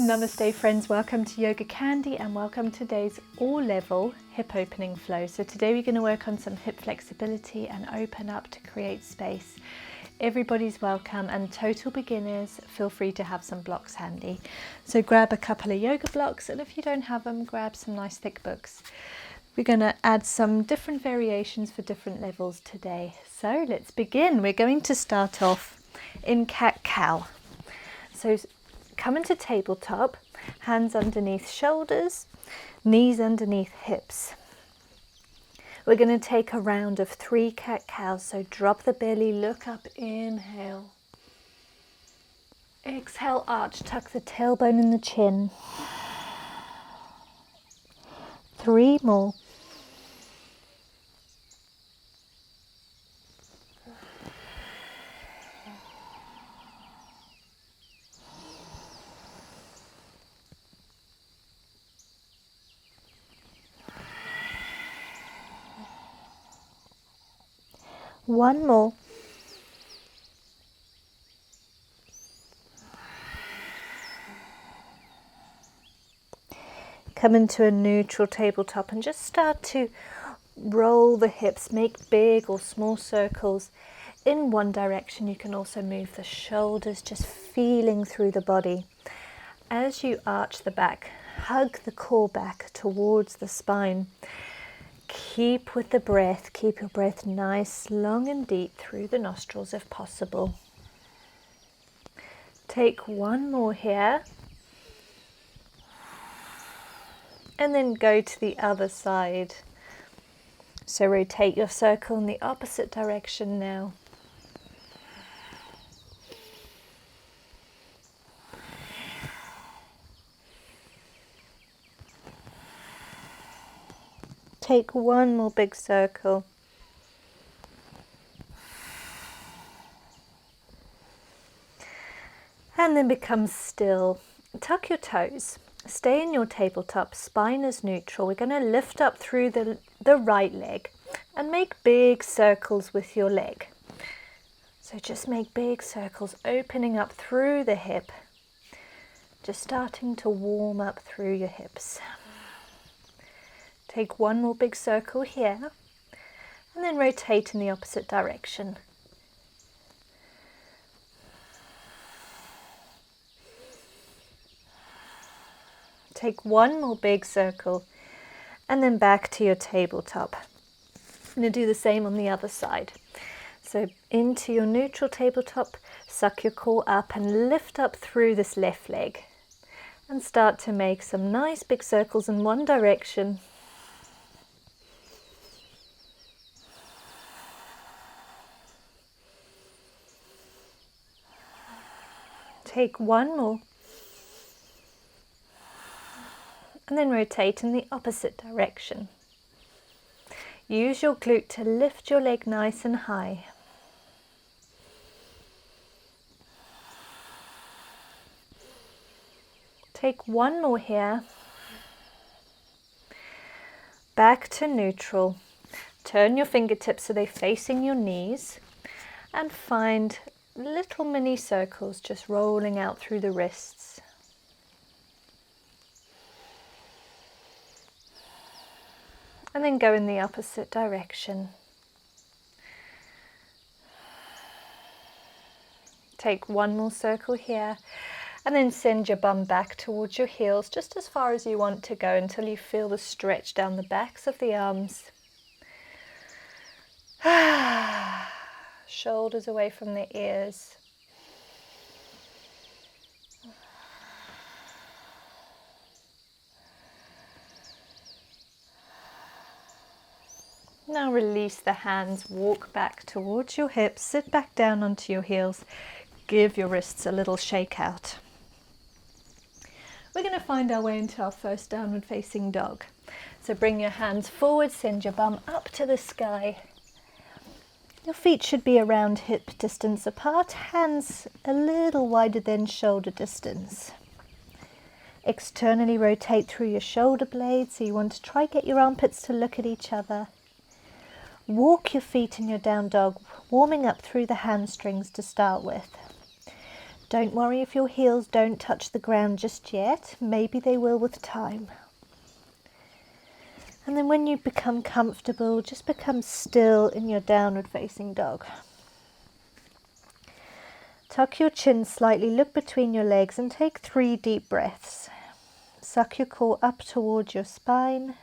Namaste friends, welcome to YogaCandi and welcome to today's all-level hip opening flow. So today we're going to work on some hip flexibility and open up to create space. Everybody's welcome, and total beginners, feel free to have some blocks handy. So grab a couple of yoga blocks, and if you don't have them, grab some nice thick books. We're going to add some different variations for different levels today. So let's begin. We're going to start off in cat-cow. So come into tabletop, hands underneath shoulders, knees underneath hips. We're going to take a round of 3 cat-cows. So drop the belly, look up, inhale. Exhale, arch, tuck the tailbone in the chin. 3 more. One more. Come into a neutral tabletop and just start to roll the hips, make big or small circles in one direction. You can also move the shoulders, just feeling through the body. As you arch the back, hug the core back towards the spine. Keep with the breath, keep your breath nice, long and deep through the nostrils if possible. Take one more here. And then go to the other side. So rotate your circle in the opposite direction now. Take one more big circle. And then become still. Tuck your toes. Stay in your tabletop, spine is neutral. We're going to lift up through the right leg and make big circles with your leg. So just make big circles, opening up through the hip. Just starting to warm up through your hips. Take one more big circle here, and then rotate in the opposite direction. Take one more big circle, and then back to your tabletop. I'm going to do the same on the other side. So into your neutral tabletop, suck your core up and lift up through this left leg. And start to make some nice big circles in one direction. Take one more. And then rotate in the opposite direction. Use your glute to lift your leg nice and high. Take one more here. Back to neutral. Turn your fingertips so they're facing your knees and find little mini circles just rolling out through the wrists. And then go in the opposite direction. Take one more circle here, and then send your bum back towards your heels, just as far as you want to go until you feel the stretch down the backs of the arms. Shoulders away from the ears. Now release the hands, walk back towards your hips, sit back down onto your heels, give your wrists a little shake out. We're going to find our way into our first downward facing dog. So bring your hands forward, send your bum up to the sky. Your feet should be around hip distance apart, hands a little wider than shoulder distance. Externally rotate through your shoulder blades, so you want to try get your armpits to look at each other. Walk your feet in your down dog, warming up through the hamstrings to start with. Don't worry if your heels don't touch the ground just yet. Maybe they will with time. And then when you become comfortable, just become still in your downward facing dog. Tuck your chin slightly, look between your legs and take 3 deep breaths. Suck your core up towards your spine.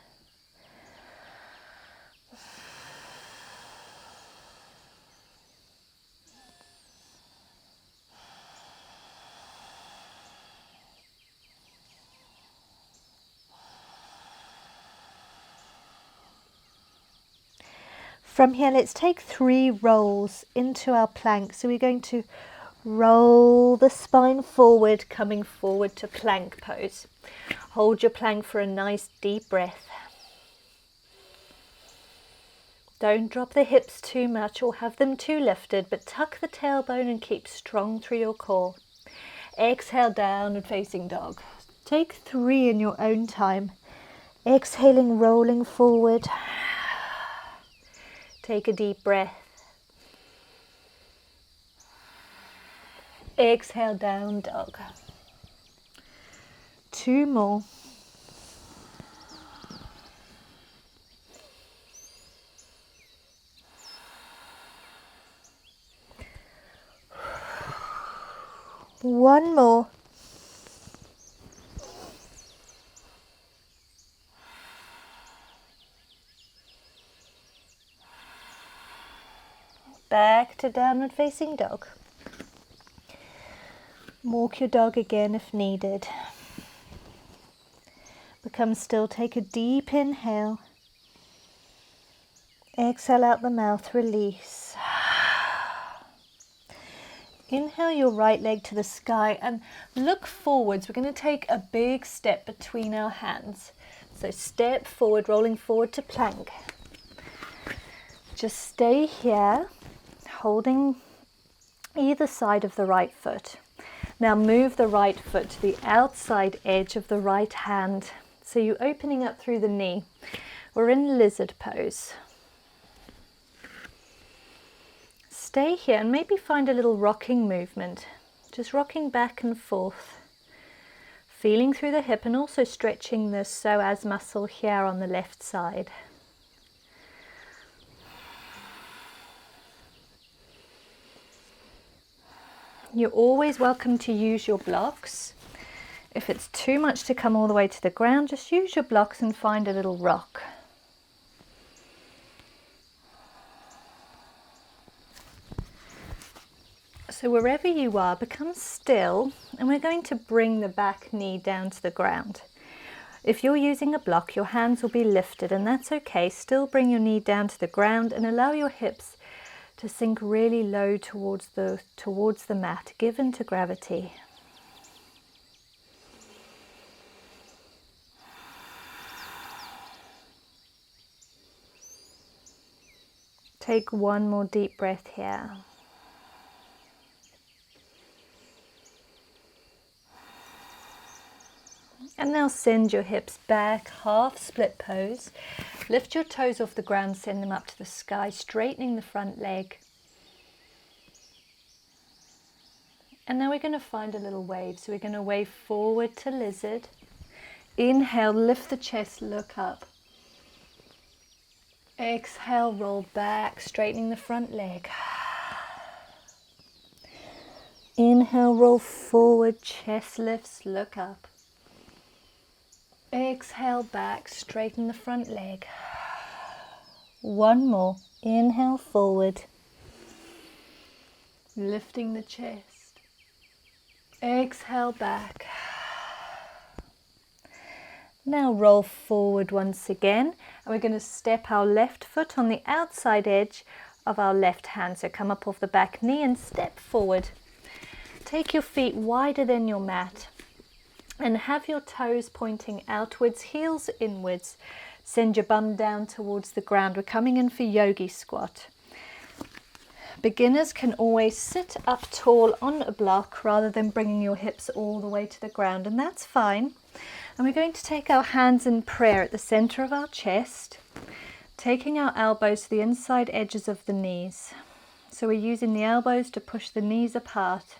From here, let's take 3 rolls into our plank. So we're going to roll the spine forward, coming forward to plank pose. Hold your plank for a nice deep breath. Don't drop the hips too much or have them too lifted, but tuck the tailbone and keep strong through your core. Exhale, downward facing dog. Take 3 in your own time. Exhaling, rolling forward. Take a deep breath. Exhale, down dog. 2 more. One more. Back to downward facing dog. Walk your dog again if needed. Become still, take a deep inhale. Exhale out the mouth, release. Inhale your right leg to the sky and look forwards. We're going to take a big step between our hands. So step forward, rolling forward to plank. Just stay here, holding either side of the right foot. Now move the right foot to the outside edge of the right hand. So you're opening up through the knee. We're in lizard pose. Stay here and maybe find a little rocking movement. Just rocking back and forth. Feeling through the hip and also stretching the psoas muscle here on the left side. You're always welcome to use your blocks. If it's too much to come all the way to the ground, just use your blocks and find a little rock. So wherever you are, become still, and we're going to bring the back knee down to the ground. If you're using a block, your hands will be lifted, and that's okay. Still bring your knee down to the ground and allow your hips to sink really low towards the mat, given to gravity. Take 1 more deep breath here. And now send your hips back, half split pose. Lift your toes off the ground, send them up to the sky, straightening the front leg. And now we're going to find a little wave. So we're going to wave forward to lizard. Inhale, lift the chest, look up. Exhale, roll back, straightening the front leg. Inhale, roll forward, chest lifts, look up. Exhale back, straighten the front leg. 1 more. Inhale forward. Lifting the chest. Exhale back. Now roll forward once again. And we're going to step our left foot on the outside edge of our left hand. So come up off the back knee and step forward. Take your feet wider than your mat. And have your toes pointing outwards, heels inwards. Send your bum down towards the ground. We're coming in for yogi squat. Beginners can always sit up tall on a block rather than bringing your hips all the way to the ground, and that's fine. And we're going to take our hands in prayer at the center of our chest, taking our elbows to the inside edges of the knees. So we're using the elbows to push the knees apart.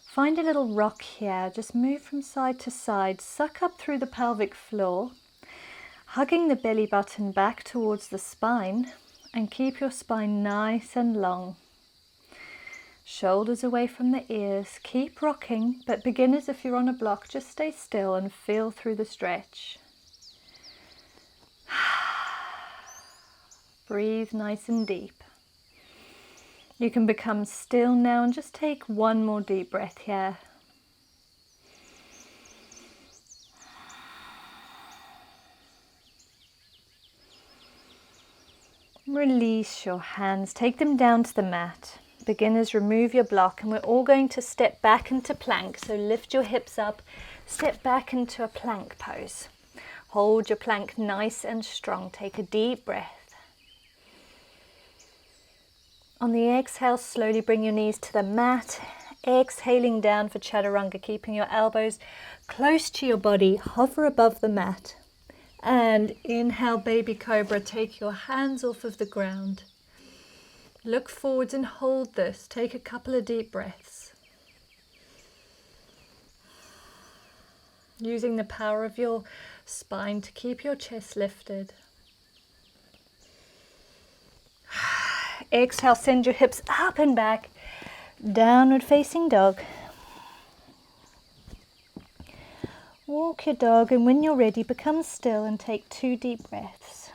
Find a little rock here, just move from side to side, suck up through the pelvic floor, hugging the belly button back towards the spine, and keep your spine nice and long. Shoulders away from the ears, keep rocking, but beginners, if you're on a block, just stay still and feel through the stretch. Breathe nice and deep. You can become still now and just take one more deep breath here. Release your hands, take them down to the mat. Beginners, remove your block, and we're all going to step back into plank. So lift your hips up, step back into a plank pose. Hold your plank nice and strong. Take a deep breath. On the exhale, slowly bring your knees to the mat. Exhaling down for chaturanga, keeping your elbows close to your body. Hover above the mat. And inhale, baby cobra. Take your hands off of the ground. Look forwards and hold this. Take a couple of deep breaths. Using the power of your spine to keep your chest lifted. Exhale, send your hips up and back. Downward facing dog. Walk your dog, and when you're ready, become still and take 2 deep breaths.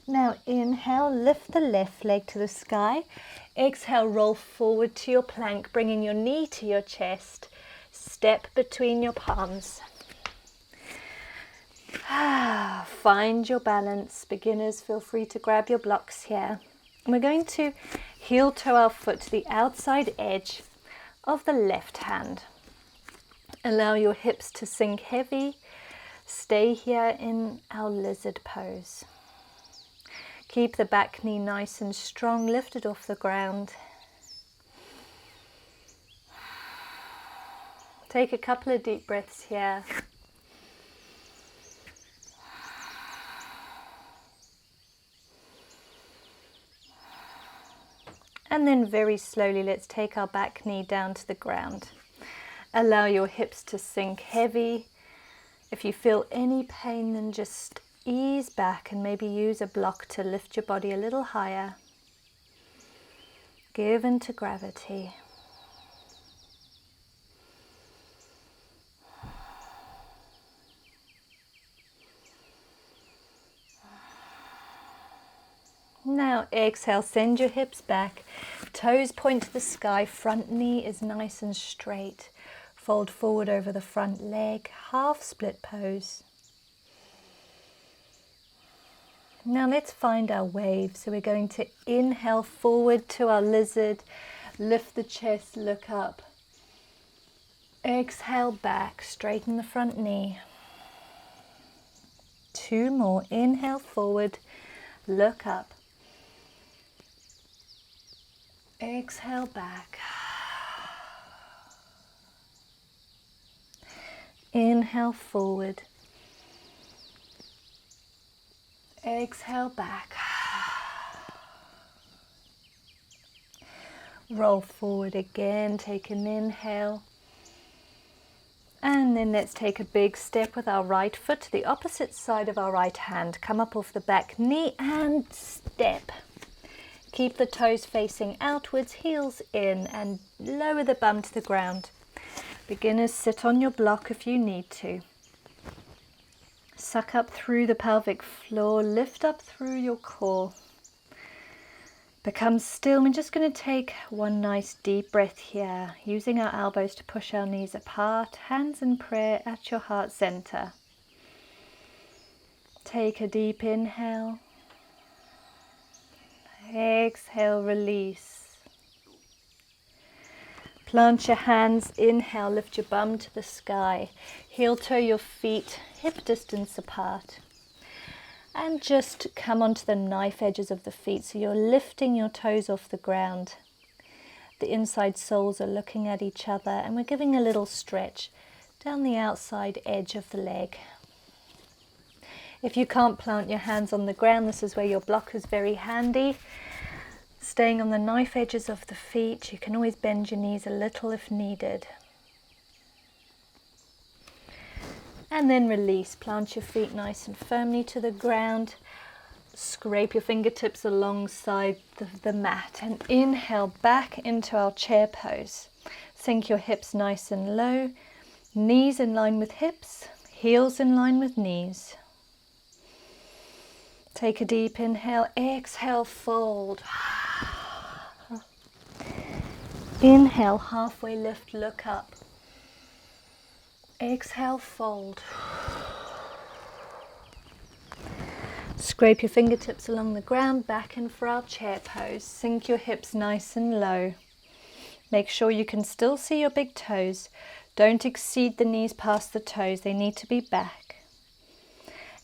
Now inhale, lift the left leg to the sky. Exhale, roll forward to your plank, bringing your knee to your chest. Step between your palms. Find your balance. Beginners, feel free to grab your blocks here. And we're going to heel toe our foot to the outside edge of the left hand. Allow your hips to sink heavy. Stay here in our lizard pose. Keep the back knee nice and strong, lifted off the ground. Take a couple of deep breaths here. And then very slowly, let's take our back knee down to the ground. Allow your hips to sink heavy. If you feel any pain, then just ease back and maybe use a block to lift your body a little higher. Give in to gravity. Now exhale, send your hips back, toes point to the sky, front knee is nice and straight. Fold forward over the front leg, half split pose. Now let's find our wave. So we're going to inhale forward to our lizard, lift the chest, look up. Exhale back, straighten the front knee. 2 more, inhale forward, look up. Exhale back. Inhale forward. Exhale back. Roll forward again, take an inhale. And then let's take a big step with our right foot to the opposite side of our right hand. Come up off the back knee and step. Keep the toes facing outwards, heels in, and lower the bum to the ground. Beginners, sit on your block if you need to. Suck up through the pelvic floor, lift up through your core. Become still. We're just going to take one nice deep breath here, using our elbows to push our knees apart, hands in prayer at your heart center. Take a deep inhale. Exhale, release. Plant your hands, inhale, lift your bum to the sky. Heel toe your feet, hip distance apart. And just come onto the knife edges of the feet, so you're lifting your toes off the ground. The inside soles are looking at each other, and we're giving a little stretch down the outside edge of the leg. If you can't plant your hands on the ground, this is where your block is very handy. Staying on the knife edges of the feet, you can always bend your knees a little if needed. And then release, plant your feet nice and firmly to the ground. Scrape your fingertips alongside the mat and inhale back into our chair pose. Sink your hips nice and low, knees in line with hips, heels in line with knees. Take a deep inhale, exhale, fold. Inhale, halfway lift, look up. Exhale, fold. Scrape your fingertips along the ground, back in for our chair pose. Sink your hips nice and low. Make sure you can still see your big toes. Don't exceed the knees past the toes, they need to be back.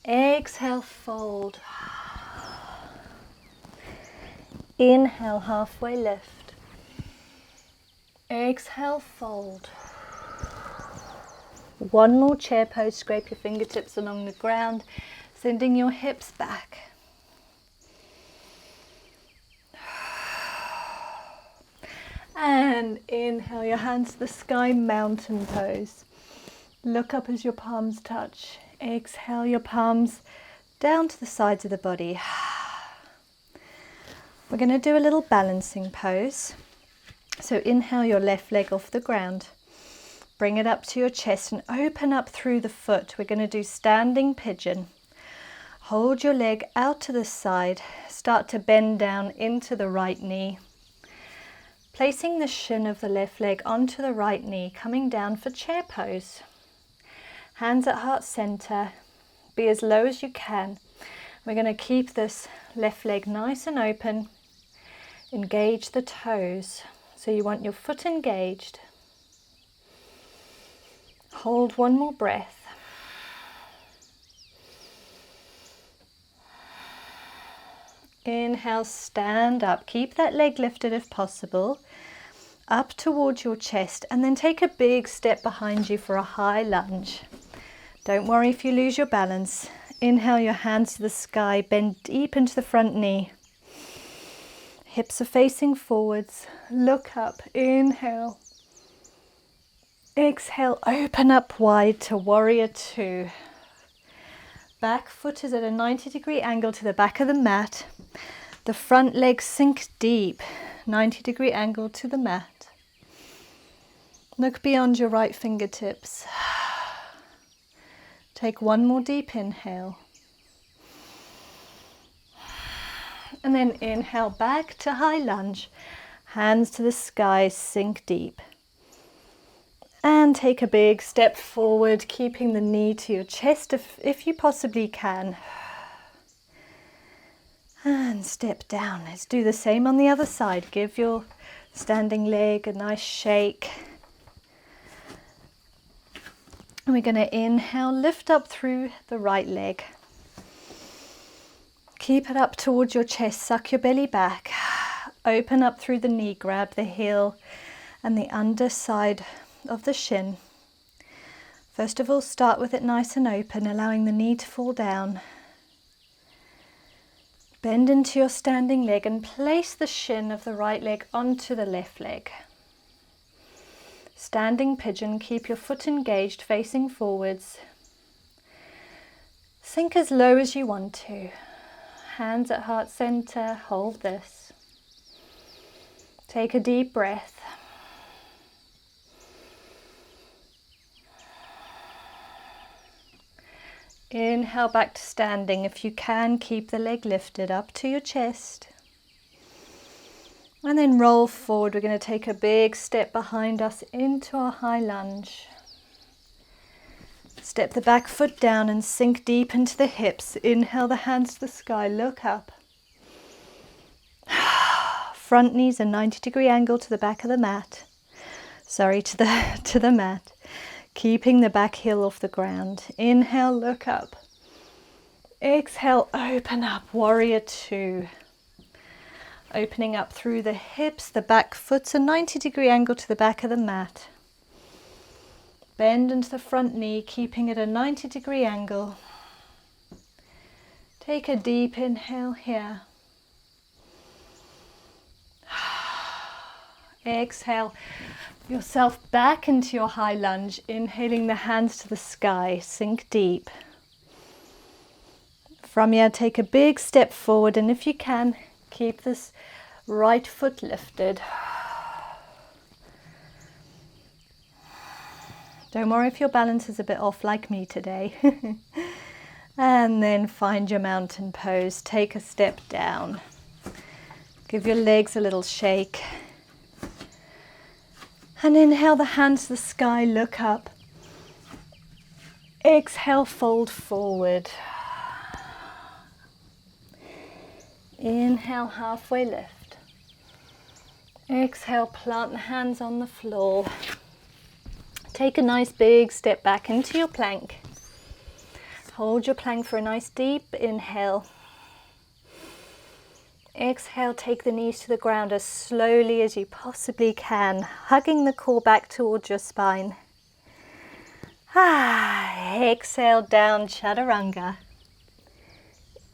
Exhale, fold. Inhale, halfway lift. Exhale, fold. One more chair pose, scrape your fingertips along the ground, sending your hips back. And inhale your hands to the sky, mountain pose. Look up as your palms touch. Exhale your palms down to the sides of the body. We're going to do a little balancing pose. So inhale your left leg off the ground. Bring it up to your chest and open up through the foot. We're going to do standing pigeon. Hold your leg out to the side. Start to bend down into the right knee. Placing the shin of the left leg onto the right knee, coming down for chair pose. Hands at heart center. Be as low as you can. We're going to keep this left leg nice and open. Engage the toes. So you want your foot engaged. Hold one more breath. Inhale, stand up. Keep that leg lifted if possible. Up towards your chest, and then take a big step behind you for a high lunge. Don't worry if you lose your balance. Inhale your hands to the sky, bend deep into the front knee. Hips are facing forwards. Look up, inhale. Exhale, open up wide to warrior two. Back foot is at a 90-degree angle to the back of the mat. The front leg sink deep, 90-degree angle to the mat. Look beyond your right fingertips. Take one more deep inhale. And then inhale back to high lunge. Hands to the sky, sink deep. And take a big step forward, keeping the knee to your chest if you possibly can. And step down. Let's do the same on the other side. Give your standing leg a nice shake. And we're going to inhale, lift up through the right leg. Keep it up towards your chest, suck your belly back. Open up through the knee, grab the heel and the underside of the shin. First of all, start with it nice and open, allowing the knee to fall down. Bend into your standing leg and place the shin of the right leg onto the left leg. Standing pigeon, keep your foot engaged, facing forwards. Sink as low as you want to. Hands at heart center, hold this. Take a deep breath. Inhale back to standing. If you can, keep the leg lifted up to your chest. And then roll forward. We're going to take a big step behind us into our high lunge. Step the back foot down and sink deep into the hips. Inhale the hands to the sky, look up. Front knees a 90-degree angle to the back of the mat. Sorry, to the mat. Keeping the back heel off the ground. Inhale, look up. Exhale, open up, warrior two. Opening up through the hips, the back foot's a 90-degree angle to the back of the mat. Bend into the front knee, keeping it a 90-degree angle. Take a deep inhale here. Exhale yourself back into your high lunge, inhaling the hands to the sky, sink deep. From here, take a big step forward, and if you can, keep this right foot lifted. Don't worry if your balance is a bit off like me today. And then find your mountain pose. Take a step down. Give your legs a little shake. And inhale the hands to the sky, look up. Exhale, fold forward. Inhale, halfway lift. Exhale, plant the hands on the floor. Take a nice big step back into your plank. Hold your plank for a nice deep inhale. Exhale, take the knees to the ground as slowly as you possibly can, hugging the core back towards your spine. Exhale, down chaturanga.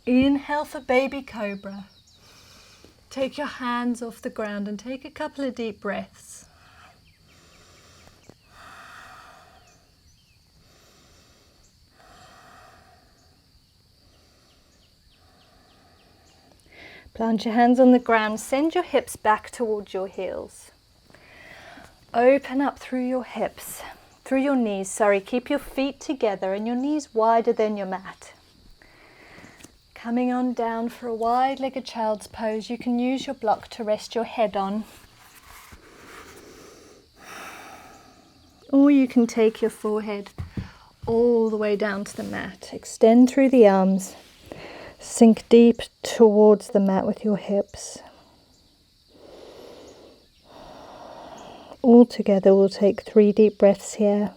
Inhale for baby cobra. Take your hands off the ground and take a couple of deep breaths. Plant your hands on the ground, send your hips back towards your heels. Open up through your hips, through your knees, keep your feet together and your knees wider than your mat. Coming on down for a wide-legged child's pose, you can use your block to rest your head on. Or you can take your forehead all the way down to the mat. Extend through the arms. Sink deep towards the mat with your hips. All together, we'll take 3 deep breaths here.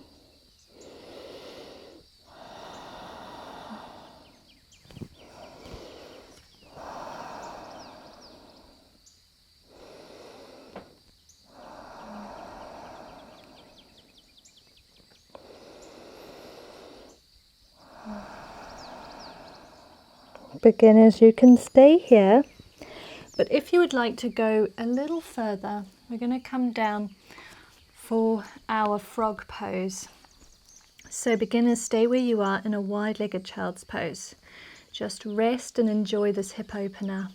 Beginners, you can stay here, but if you would like to go a little further, we're going to come down for our frog pose. So beginners, stay where you are in a wide-legged child's pose. Just rest and enjoy this hip opener.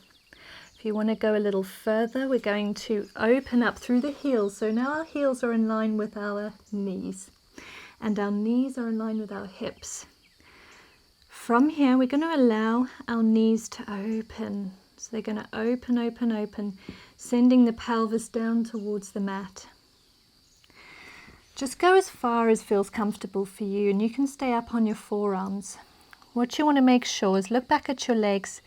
If you want to go a little further, we're going to open up through the heels. So now our heels are in line with our knees, and our knees are in line with our hips. From here, we're going to allow our knees to open. So they're going to open, open, open, sending the pelvis down towards the mat. Just go as far as feels comfortable for you, and you can stay up on your forearms. What you want to make sure is look back at your legs.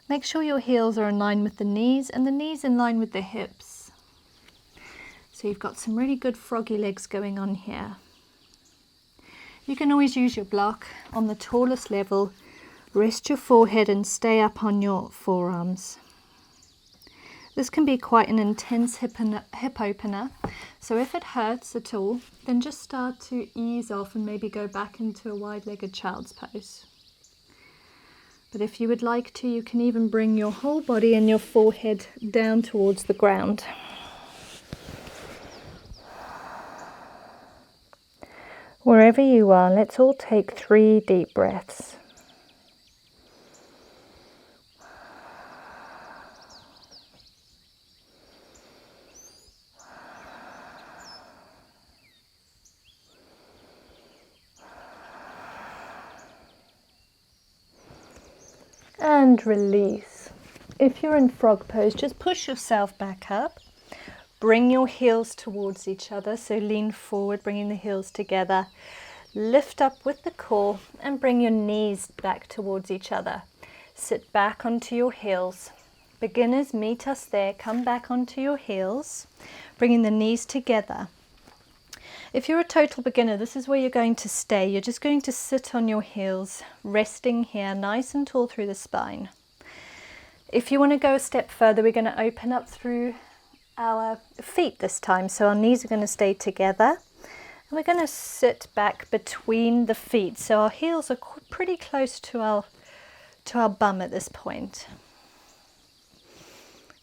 Make sure your heels are in line with the knees and the knees in line with the hips. So you've got some really good froggy legs going on here. You can always use your block on the tallest level. Rest your forehead and stay up on your forearms. This can be quite an intense hip opener. So if it hurts at all, then just start to ease off and maybe go back into a wide-legged child's pose. But if you would like to, you can even bring your whole body and your forehead down towards the ground. Wherever you are, let's all take 3 deep breaths. And release. If you're in frog pose, just push yourself back up. Bring your heels towards each other, so lean forward, bringing the heels together. Lift up with the core and bring your knees back towards each other. Sit back onto your heels. Beginners, meet us there. Come back onto your heels, bringing the knees together. If you're a total beginner, this is where you're going to stay. You're just going to sit on your heels, resting here, nice and tall through the spine. If you want to go a step further, we're going to open up through our feet this time. So our knees are going to stay together And we're going to sit back between the feet, so our heels are pretty close to our bum at this point.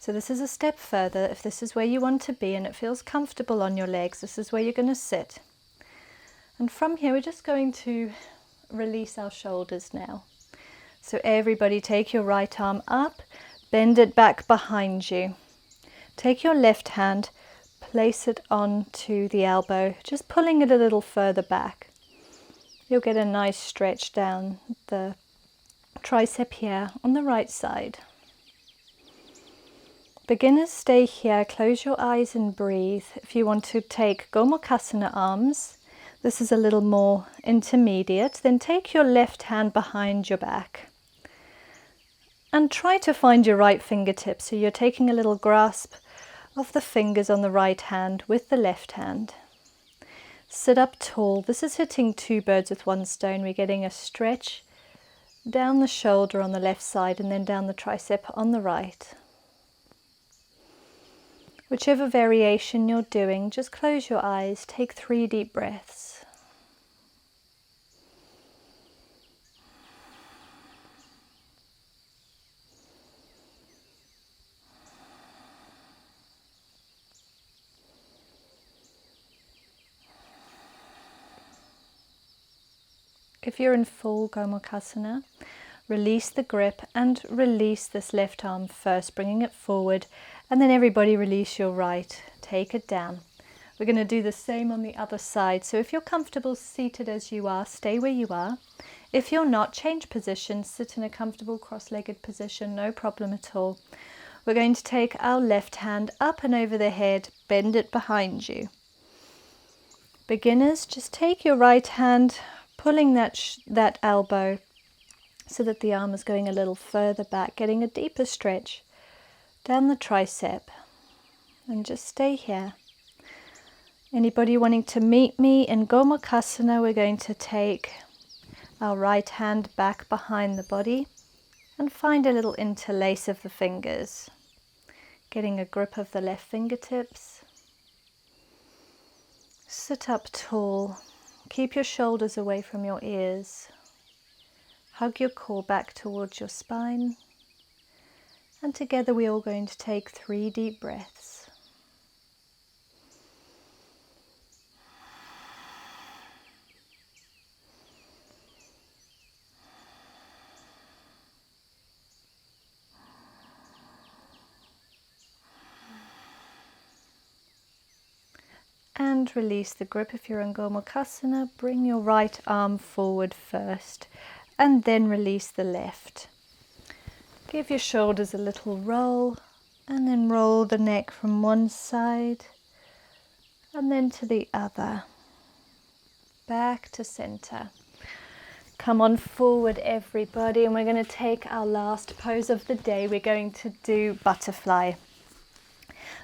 So this is a step further. If this is where you want to be and it feels comfortable on your legs, this is where you're going to sit. And from here, we're just going to release our shoulders now. So everybody take your right arm up, bend it back behind you. Take your left hand, place it onto the elbow, just pulling it a little further back. You'll get a nice stretch down the tricep here on the right side. Beginners, stay here, close your eyes and breathe. If you want to take Gomukhasana arms, this is a little more intermediate, then take your left hand behind your back and try to find your right fingertip. So you're taking a little grasp of the fingers on the right hand with the left hand. Sit up tall. This is hitting two birds with one stone. We're getting a stretch down the shoulder on the left side and then down the tricep on the right. Whichever variation you're doing, just close your eyes, take 3 deep breaths. If you're in full Gomukhasana, release the grip and release this left arm first, bringing it forward, and then everybody release your right, take it down. We're going to do the same on the other side. So if you're comfortable seated as you are, stay where you are. If you're not, change position, sit in a comfortable cross-legged position, no problem at all. We're going to take our left hand up and over the head, bend it behind you. Beginners, just take your right hand, pulling that elbow so that the arm is going a little further back, getting a deeper stretch down the tricep, and just stay here. Anybody wanting to meet me in Gomukhasana, we're going to take our right hand back behind the body and find a little interlace of the fingers, getting a grip of the left fingertips. Sit up tall, keep your shoulders away from your ears, hug your core back towards your spine. And together we're all going to take 3 deep breaths. And release the grip if you're in Gomukhasana. Bring your right arm forward first and then release the left. Give your shoulders a little roll and then roll the neck from one side and then to the other. Back to center. Come on forward everybody, and we're going to take our last pose of the day. We're going to do butterfly.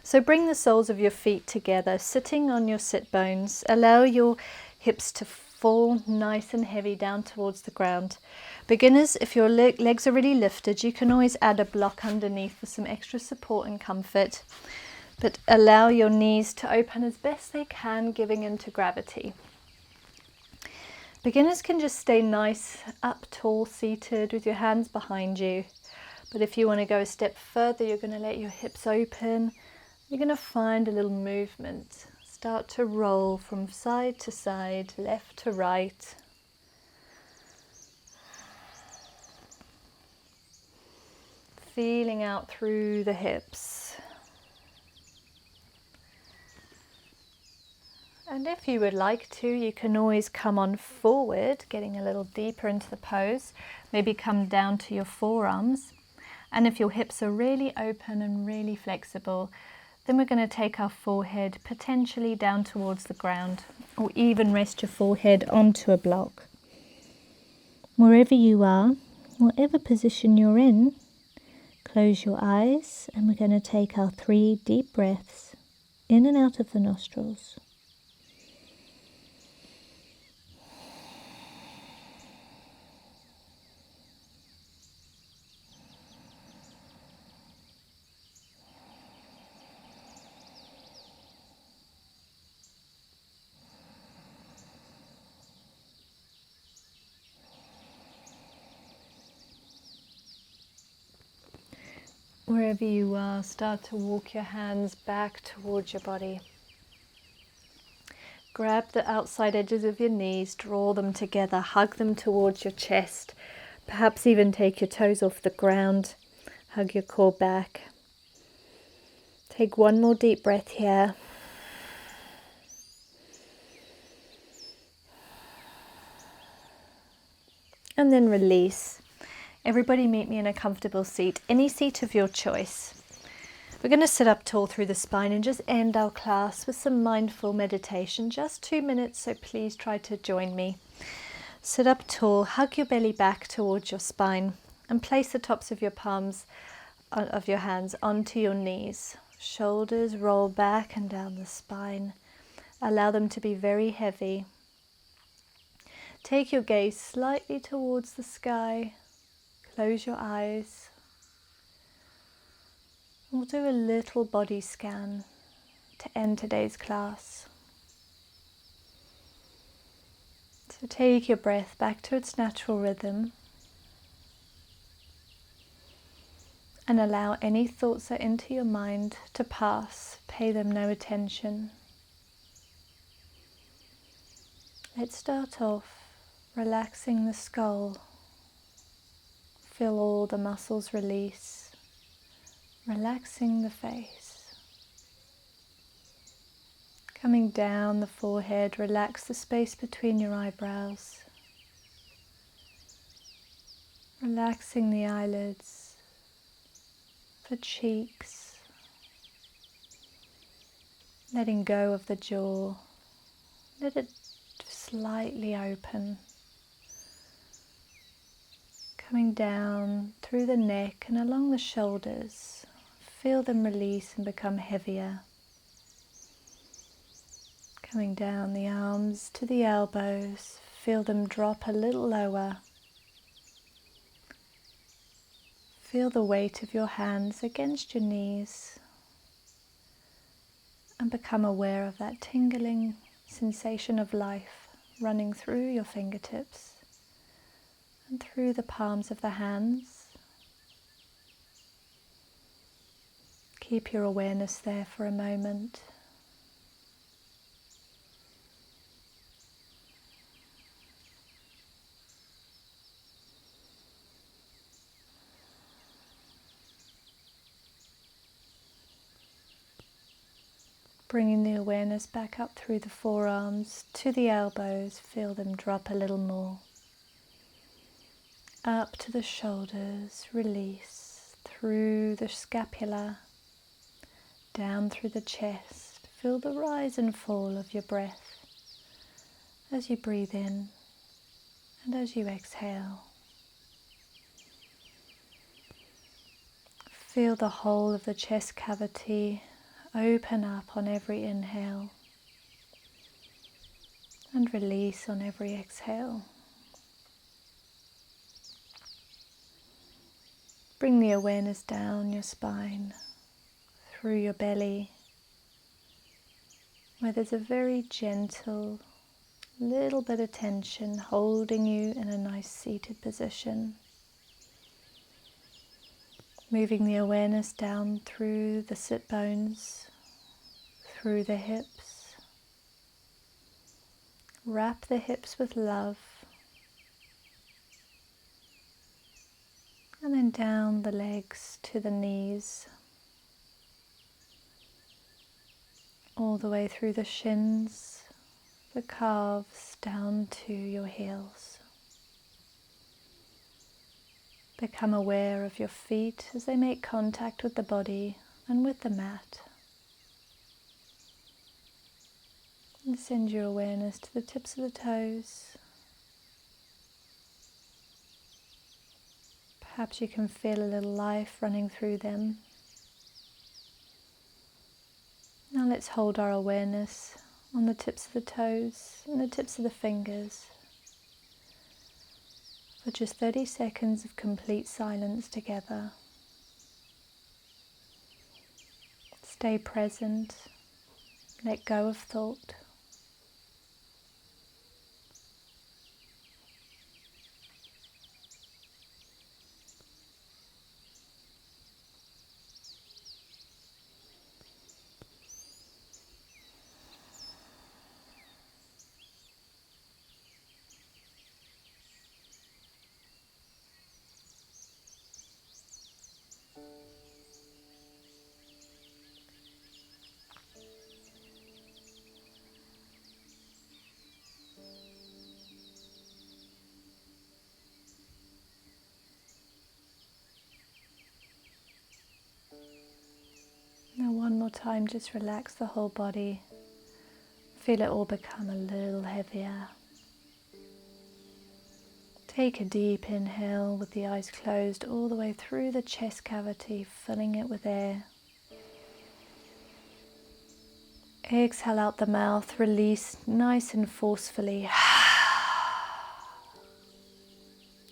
So bring the soles of your feet together, sitting on your sit bones. Allow your hips to fall nice and heavy down towards the ground. Beginners, if your legs are really lifted, you can always add a block underneath for some extra support and comfort. But allow your knees to open as best they can, giving into gravity. Beginners can just stay nice, up tall, seated with your hands behind you. But if you want to go a step further, you're going to let your hips open. You're going to find a little movement. Start to roll from side to side, left to right. Feeling out through the hips. And if you would like to, you can always come on forward, getting a little deeper into the pose. Maybe come down to your forearms. And if your hips are really open and really flexible, then we're going to take our forehead potentially down towards the ground, or even rest your forehead onto a block. Wherever you are, whatever position you're in, close your eyes, and we're going to take our 3 deep breaths in and out of the nostrils. Wherever you are, start to walk your hands back towards your body. Grab the outside edges of your knees, draw them together, hug them towards your chest. Perhaps even take your toes off the ground, hug your core back. Take one more deep breath here. And then release. Everybody meet me in a comfortable seat, any seat of your choice. We're going to sit up tall through the spine and just end our class with some mindful meditation, just 2 minutes, so please try to join me. Sit up tall, hug your belly back towards your spine and place the tops of your palms of your hands onto your knees. Shoulders roll back and down the spine. Allow them to be very heavy. Take your gaze slightly towards the sky. Close your eyes. We'll do a little body scan to end today's class. So take your breath back to its natural rhythm and allow any thoughts that enter your mind to pass. Pay them no attention. Let's start off relaxing the skull. Feel all the muscles release, relaxing the face. Coming down the forehead, relax the space between your eyebrows. Relaxing the eyelids, the cheeks. Letting go of the jaw. Let it slightly open. Coming down through the neck and along the shoulders. Feel them release and become heavier. Coming down the arms to the elbows. Feel them drop a little lower. Feel the weight of your hands against your knees and become aware of that tingling sensation of life running through your fingertips and through the palms of the hands. Keep your awareness there for a moment. Bringing the awareness back up through the forearms to the elbows, feel them drop a little more. Up to the shoulders, release through the scapula, down through the chest. Feel the rise and fall of your breath as you breathe in and as you exhale. Feel the whole of the chest cavity open up on every inhale and release on every exhale. Bring the awareness down your spine, through your belly, where there's a very gentle little bit of tension holding you in a nice seated position. Moving the awareness down through the sit bones, through the hips. Wrap the hips with love. And then down the legs to the knees. All the way through the shins, the calves, down to your heels. Become aware of your feet as they make contact with the body and with the mat. And send your awareness to the tips of the toes. Perhaps you can feel a little life running through them. Now let's hold our awareness on the tips of the toes and the tips of the fingers for just 30 seconds of complete silence together. Stay present, let go of thought. time, just relax the whole body. Feel it all become a little heavier. Take a deep inhale with the eyes closed all the way through the chest cavity, filling it with air. Exhale out the mouth, release nice and forcefully.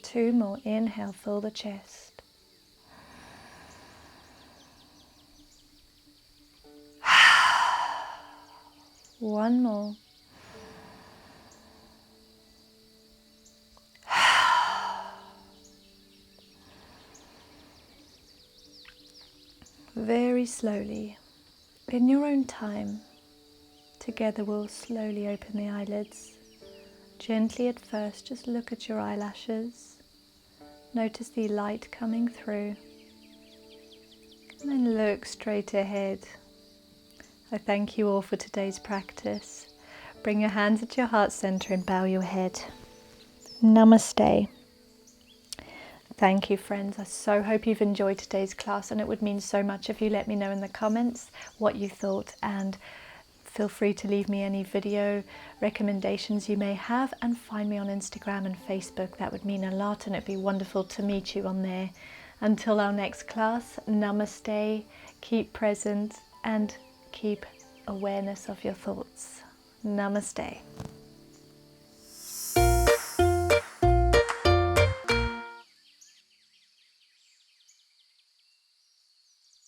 2 more, inhale, fill the chest. One more. Very slowly, in your own time, together we'll slowly open the eyelids. Gently at first, just look at your eyelashes. Notice the light coming through. And then look straight ahead. I thank you all for today's practice. Bring your hands at your heart center and bow your head. Namaste. Thank you, friends. I so hope you've enjoyed today's class, and it would mean so much if you let me know in the comments what you thought, and feel free to leave me any video recommendations you may have, and find me on Instagram and Facebook. That would mean a lot, and it'd be wonderful to meet you on there. Until our next class, namaste, keep present and keep awareness of your thoughts. Namaste.